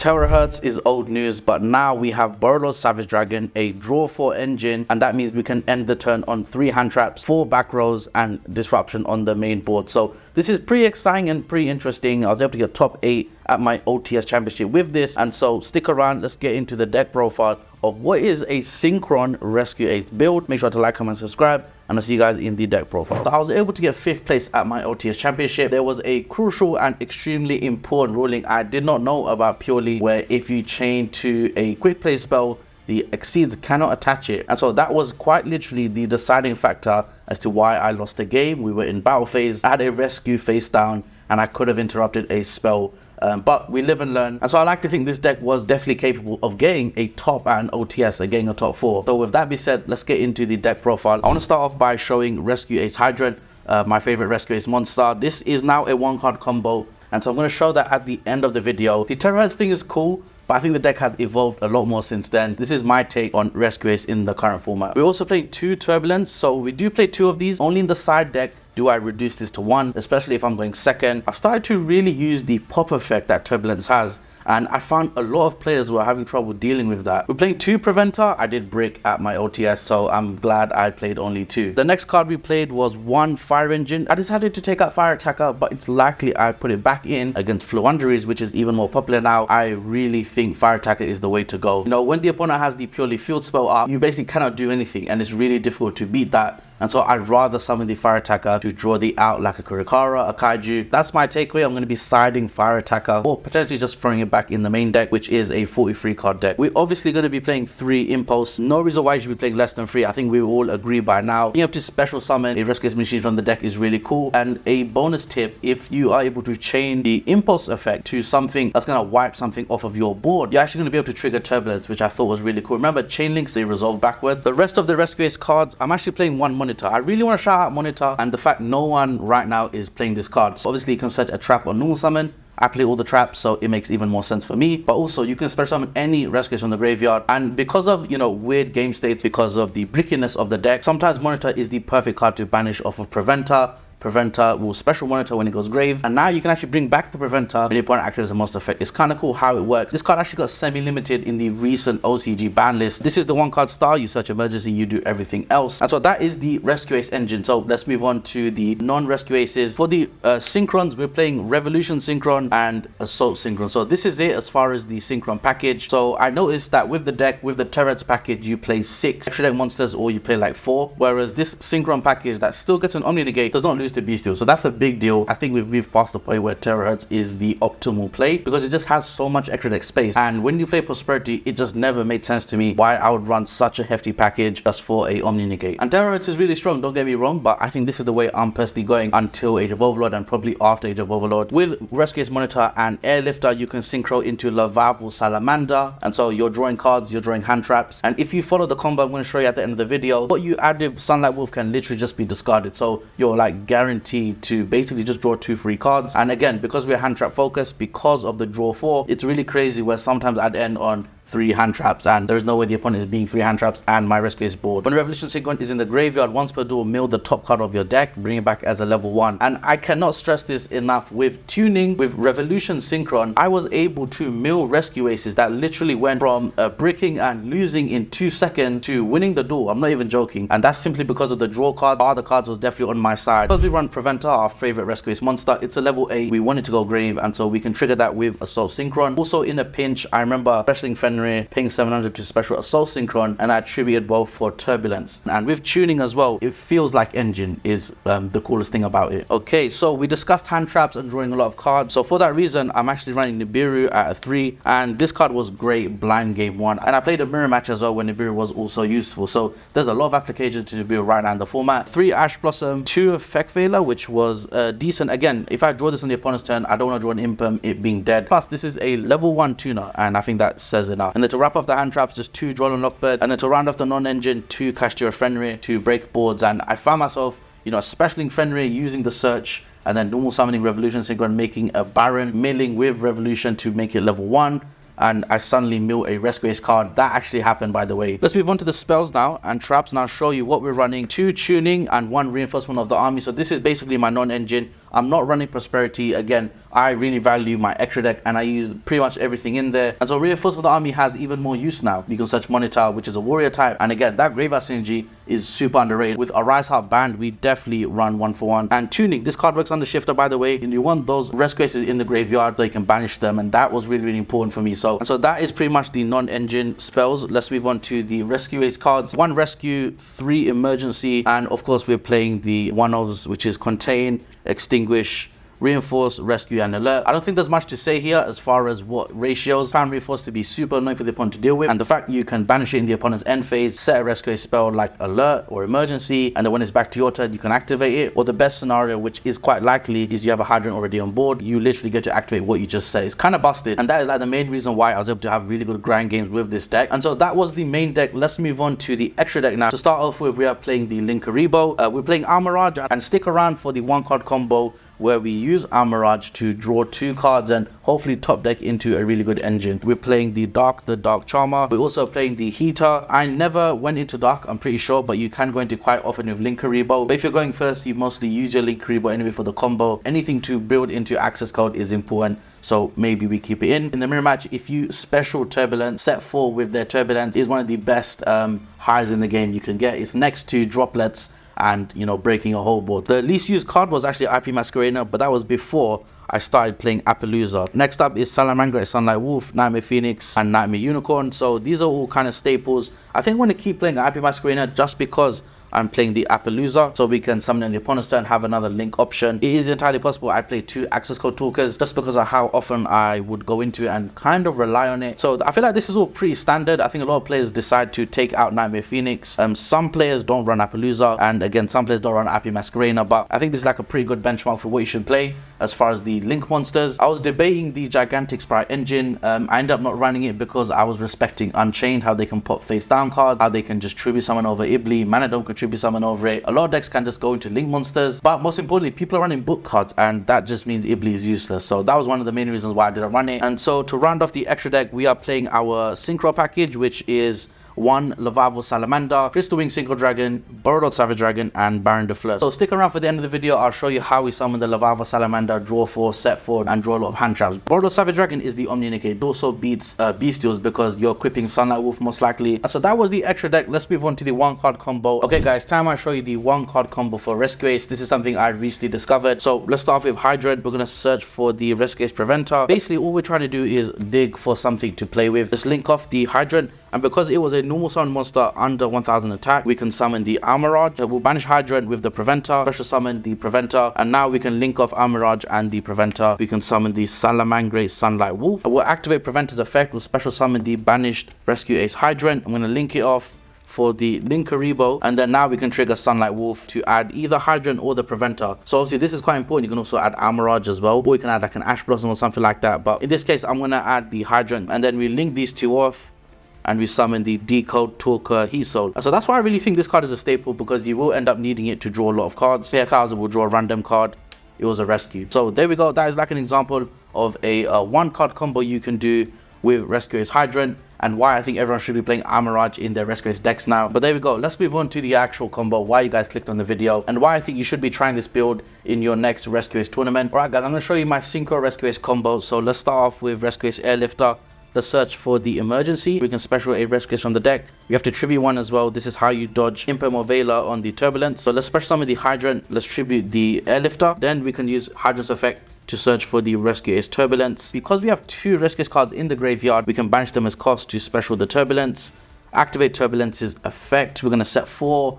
Terahertz is old news, but now we have Borrelor's Savage Dragon, a draw 4 engine, and that means we can end the turn on 3 hand traps, 4 back rows, and disruption on the main board. So this is pretty exciting and pretty interesting. I was able to get top 8 at my OTS championship with this, and so stick around. Let's get into the deck profile of what is a Synchron Rescue-ACE build. Make sure to like, comment, subscribe, and I'll see you guys in the deck profile. So I was able to get 5th place at my OTS championship. There was a crucial and extremely important ruling I did not know about purely, where if you chain to a quick play spell, the exceeds cannot attach it. And so that was quite literally the deciding factor as to why I lost the game. We were in battle phase, I had a rescue face down, and I could have interrupted a spell. But we live and learn, and so I like to think this deck was definitely capable of getting a top at an OTS, getting a top 4. So with that being said, let's get into the deck profile. I want to start off by showing Rescue-ACE Hydrant, my favorite Rescue-ACE monster. This is now a 1-card combo, and so I'm going to show that at the end of the video. The Terahertz thing is cool, but I think the deck has evolved a lot more since then. This is my take on Rescue-ACE in the current format. We're also playing 2 Turbulence, so we do play 2 of these. Only in the side deck do I reduce this to 1, especially if I'm going second. I've started to really use the pop effect that Turbulence has, and I found a lot of players were having trouble dealing with that. We're playing 2 Preventer. I did brick at my OTS, so I'm glad I played only 2. The next card we played was 1 Fire Engine. I decided to take out Fire Attacker, but it's likely I put it back in against Floowandereeze, which is even more popular now. I really think Fire Attacker is the way to go. You know, when the opponent has the purely field spell up, you basically cannot do anything, and it's really difficult to beat that. And so I'd rather summon the Fire Attacker to draw the out like a Kurikara, a Kaiju. That's my takeaway. I'm going to be siding Fire Attacker, or potentially just throwing it back in the main deck, which is a 43 card deck. We're obviously going to be playing 3 Impulse. No reason why you should be playing less than 3. I think we all agree by now. Being able to special summon a Rescue-ACE machine from the deck is really cool. And a bonus tip, if you are able to chain the Impulse effect to something that's going to wipe something off of your board, you're actually going to be able to trigger Turbulence, which I thought was really cool. Remember, chain links, they resolve backwards. The rest of the Rescue-ACE cards, I'm actually playing 1 Monitor. I really want to shout out Monitor and the fact no one right now is playing this card. So obviously you can set a trap on normal summon. I play all the traps, so it makes even more sense for me. But also you can special summon any Rescue-ACE from the graveyard, and because of, you know, weird game states, because of the brickiness of the deck, sometimes Monitor is the perfect card to banish off of Preventer. Preventer will special Monitor when it goes grave, and now you can actually bring back the Preventer when your opponent activates a monster effect. It's kind of cool how it works. This card actually got semi-limited in the recent OCG ban list. This is the 1-card style. You search emergency, you do everything else. And so that is the Rescue-ACE engine. So let's move on to the non-Rescue-ACEs. For the Synchrons, we're playing Revolution Synchron and Assault Synchron. So this is it as far as the Synchron package. So I noticed that with the deck, with the Terahertz package, you play 6 extra deck monsters, or you play like 4. Whereas this Synchron package that still gets an Omni-Negate does not lose to Bestial. So that's a big deal. I think we've moved past the point where Terahertz is the optimal play, because it just has so much extra deck space. And when you play Prosperity, it just never made sense to me why I would run such a hefty package just for a Omni-Negate. And Terahertz is really strong, don't get me wrong, but I think this is the way I'm personally going until Age of Overlord, and probably after Age of Overlord. With Rescue-ACE Monitor and Airlifter, you can synchro into Lavavel Salamander, and so you're drawing cards, you're drawing hand traps. And if you follow the combo I'm going to show you at the end of the video, what you add with Sunlight Wolf can literally just be discarded. So you're like guaranteed to basically just draw 2 free cards. And again, because we're hand trap focused, because of the draw 4, it's really crazy where sometimes I'd end on 3 hand traps, and there's no way the opponent is being 3 hand traps and my Rescue-ACE board. When Revolution Synchron is in the graveyard, once per duel, mill the top card of your deck, bring it back as a level 1. And I cannot stress this enough, with tuning with Revolution Synchron, I was able to mill Rescue-ACEs that literally went from bricking and losing in 2 seconds to winning the duel. I'm not even joking, and that's simply because of the draw card. Other cards was definitely on my side. Because we run Preventer, our favorite Rescue-ACE monster, it's a level 8. We wanted to go grave, and so we can trigger that with Assault Synchron. Also in a pinch, I remember specialing Fenrir, paying 700 to special Assault Synchron, and I attributed both for Turbulence. And with tuning as well, it feels like engine is the coolest thing about it. Okay, so we discussed hand traps and drawing a lot of cards. So for that reason, I'm actually running Nibiru at a 3, and this card was great blind game 1. And I played a mirror match as well when Nibiru was also useful. So there's a lot of applications to Nibiru right now in the format. 3 Ash Blossom, 2 Effect Veiler, which was decent. Again, if I draw this on the opponent's turn, I don't want to draw an Impem, it being dead. Plus, this is a level 1 tuner, and I think that says enough. And then to wrap up the hand traps, just 2 Droll and Lockbird, and then to round off the non-engine, 2 Kashtira Fenrir to break boards. And I found myself, you know, specialing Fenrir, using the search, and then normal summoning Revolution Synchron, making a Baron, milling with Revolution to make it level 1. and I suddenly mill a Rescue-ACE card. That actually happened, by the way. Let's move on to the spells now and traps. Now show you what we're running: 2 tuning and 1 reinforcement of the army. So this is basically my non-engine. I'm not running Prosperity. Again, I really value my extra deck and I use pretty much everything in there. And so Reinforcement of the Army has even more use now. You can search Monitor, which is a warrior type. And again, that Graveyard synergy is super underrated. With a Rise Heart Band, we definitely run 1-for-1. And Tuning, this card works on the Shifter, by the way, and you want those Rescue-Aces in the graveyard so you can banish them, and that was really, really important for me. So that is pretty much the non-engine spells. Let's move on to the Rescue-Ace cards. 1 Rescue, 3 Emergency, and of course we're playing the 1-ofs, which is Contain, Extinguish, Reinforce, Rescue, and Alert. I don't think there's much to say here as far as what ratios. Found Reinforce to be super annoying for the opponent to deal with, and the fact you can banish it in the opponent's end phase, set a Rescue spell like Alert or Emergency, and then when it's back to your turn you can activate it. Or the best scenario, which is quite likely, is you have a Hydrant already on board. You literally get to activate what you just said. It's kind of busted, and that is like the main reason why I was able to have really good grind games with this deck. And so that was the main deck. Let's move on to the extra deck now. To start off with, we are playing the Linkuriboh. We're playing Armorage, and stick around for the 1-card combo where we use Armorage to draw 2 cards and hopefully top deck into a really good engine. We're playing the Dark Charmer. We're also playing the Heater. I never went into Dark, I'm pretty sure, but you can go into quite often with Linkuriboh. But if you're going first, you mostly use your Linkuriboh anyway for the combo. Anything to build into access code is important, so maybe we keep it in. In the mirror match, if you special Turbulence, set 4 with their Turbulence is one of the best highs in the game you can get. It's next to Droplets and, you know, breaking a whole board. The least used card was actually IP Masquerader, but that was before I started playing Appaloosa. Next up is Salamangreat Sunlight Wolf, Nightmare Phoenix, and Nightmare Unicorn. So these are all kind of staples. I think I'm going to keep playing IP Masquerader just because I'm playing the Appaloosa, so we can summon in the opponent's turn, have another link option. It is entirely possible I play 2 access code talkers just because of how often I would go into it and kind of rely on it. So I feel like this is all pretty standard. I think a lot of players decide to take out Nightmare Phoenix. Some players don't run Appaloosa, and again, some players don't run IP Masquerader, but I think this is like a pretty good benchmark for what you should play as far as the link monsters. I was debating the Gigantic Sprite engine. I ended up not running it because I was respecting Unchained, how they can pop face down cards, how they can just tribute summon over Ibli, mana don't contribute summon over it. A lot of decks can just go into link monsters, but most importantly, people are running book cards, and that just means Ibli is useless. So that was one of the main reasons why I didn't run it. And so to round off the extra deck, we are playing our Synchro package, which is 1 Lavalval Salamander, Crystal Wing Synchro Dragon, Borodot Savage Dragon, and Baron de Fleur. So stick around for the end of the video. I'll show you how we summon the Lavalval Salamander, draw 4, set 4, and draw a lot of hand traps. Borodot Savage Dragon is the Omni-Negate. It also beats Bestials because you're equipping Sunlight Wolf most likely. And so that was the extra deck. Let's move on to the 1-card combo. Okay guys, time I show you the 1-card combo for Rescue-Ace. This is something I recently discovered. So let's start off with Hydrant. We're going to search for the Rescue-Ace Preventer. Basically, all we're trying to do is dig for something to play with. Just link off the Hydrant, and because it was a normal summon monster under 1000 attack, we can summon the Armorage. We'll banish Hydrant with the Preventer, special summon the Preventer, and now we can link off Armorage and the Preventer. We can summon the Salamangreat Sunlight Wolf. We'll activate Preventer's effect. We'll special summon the banished Rescue-Ace Hydrant. I'm going to link it off for the Linkuriboh, and then now we can trigger Sunlight Wolf to add either Hydrant or the Preventer. So obviously this is quite important. You can also add Armorage as well, or you can add like an Ash Blossom or something like that, but in this case I'm going to add the Hydrant, and then we link these 2 off and we summon the Decode Talker Heat Soul. So that's why I really think this card is a staple, because you will end up needing it to draw a lot of cards. Say 1000 will draw a random card. It was a rescue. So there we go. That is like an example of a 1-card combo you can do with Rescue-Ace Hydrant, and why I think everyone should be playing Armorage in their Rescue-Ace decks now. But there we go. Let's move on to the actual combo, why you guys clicked on the video, and why I think you should be trying this build in your next Rescue-Ace tournament. Alright guys, I'm going to show you my Synchro Rescue-Ace combo. So let's start off with Rescue-Ace Airlifter. Let's search for the Emergency. We can special a Rescue-Ace from the deck. We have to tribute 1 as well. This is how you dodge Imperm Veiler on the Turbulence. So let's special summon the Hydrant. Let's tribute the Airlifter. Then we can use Hydrant's effect to search for the Rescue-Ace Turbulence. Because we have 2 Rescue-Ace cards in the graveyard, we can banish them as cost to special the Turbulence. Activate Turbulence's effect. We're going to set 4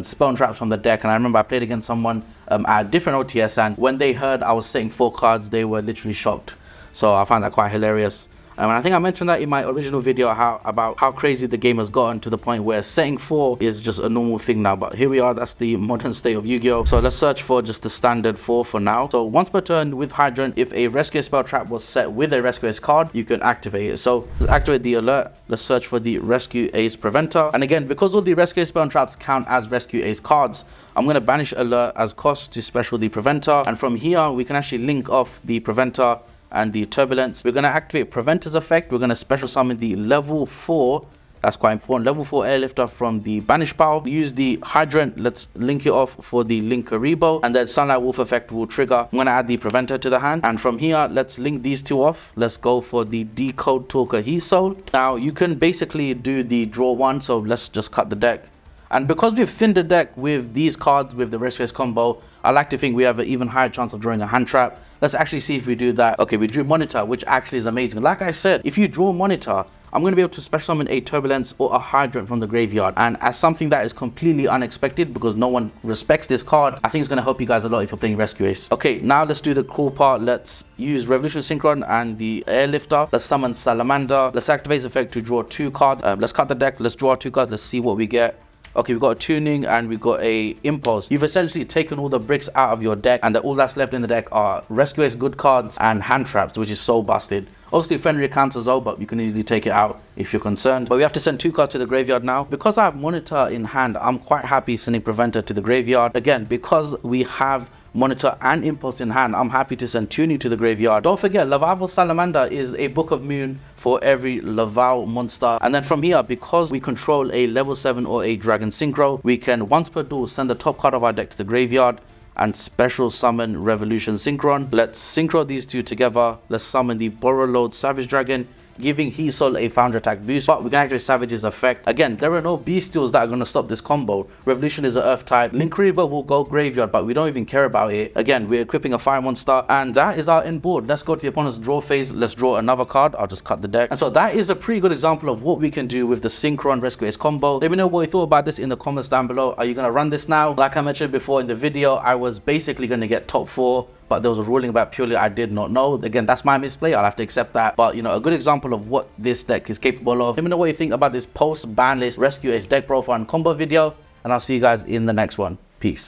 spell traps from the deck, and I remember I played against someone at a different OTS, and when they heard I was setting 4 cards, they were literally shocked. So I found that quite hilarious. And I think I mentioned that in my original video about how crazy the game has gotten to the point where setting 4 is just a normal thing now. But here we are, that's the modern state of Yu-Gi-Oh! So let's search for just the standard 4 for now. So once per turn with Hydrant, if a Rescue spell trap was set with a Rescue-Ace card, you can activate it. So let's activate the alert. Let's search for the Rescue-Ace Preventer. And again, because all the Rescue spell traps count as Rescue-Ace cards, I'm going to banish alert as cost to special the Preventer. And from here, we can actually link off the Preventer and the Turbulence. We're going to activate Preventer's effect. We're going to special summon the level 4 That's quite important. Level 4 airlifter from the Banish Bow. Use the Hydrant. Let's link it off for the Linkaribo. And then Sunlight Wolf effect will trigger. I'm going to add the Preventer to the hand. And from here, let's link these two off. Let's go for the Decode Talker Heat Soul. Now, you can basically do the draw one. So let's just cut the deck. And because we've thinned the deck with these cards, with the Rescue-ACE combo, I like to think we have an even higher chance of drawing a hand trap. Let's actually see if we do that. Okay, we drew Monitor, which actually is amazing. Like I said, if you draw Monitor, I'm going to be able to special summon a Turbulence or a Hydrant from the graveyard. And as something that is completely unexpected because no one respects this card, I think it's going to help you guys a lot if you're playing Rescue-ACE. Okay, now let's do the cool part. Let's use Revolution Synchron and the Airlifter. Let's summon Salamander. Let's activate the effect to draw 2 cards. Let's cut the deck. Let's draw 2 cards. Let's see what we get. Okay, we've got a Tuning and we've got a Impulse. You've essentially taken all the bricks out of your deck, and all that's left in the deck are Rescue-ACE good cards and Handtraps, which is so busted. Obviously, Fenrir counts as well, but you can easily take it out if you're concerned. But we have to send 2 cards to the graveyard now. Because I have Monitor in hand, I'm quite happy sending Preventer to the graveyard. Again, because we have Monitor and Impulse in hand, I'm happy to send Tuning to the graveyard. Don't forget, Laval Salamander is a Book of Moon for every Laval monster. And then from here, because we control a level 7 or a Dragon Synchro, we can once per duel send the top card of our deck to the graveyard and special summon Revolution Synchron. Let's synchro these two together. Let's summon the Borrowload Savage Dragon, giving Heat Soul a Founder attack boost, but we can activate Savage's effect. Again, there are no Bestials that are going to stop this combo. Revolution is an Earth type. Linkaribo will go graveyard, but we don't even care about it. Again, we're equipping a Fire monster, and that is our end board. Let's go to the opponent's draw phase. Let's draw another card. I'll just cut the deck. And so that is a pretty good example of what we can do with the Synchron Rescue-ACE combo. Let me know what you thought about this in the comments down below. Are you going to run this now? Like I mentioned before in the video, I was basically going to get top 4. But there was a ruling about purely I did not know. Again, that's my misplay. I'll have to accept that. But, you know, a good example of what this deck is capable of. Let me know what you think about this post-ban list Rescue-ACE deck profile and combo video. And I'll see you guys in the next one. Peace.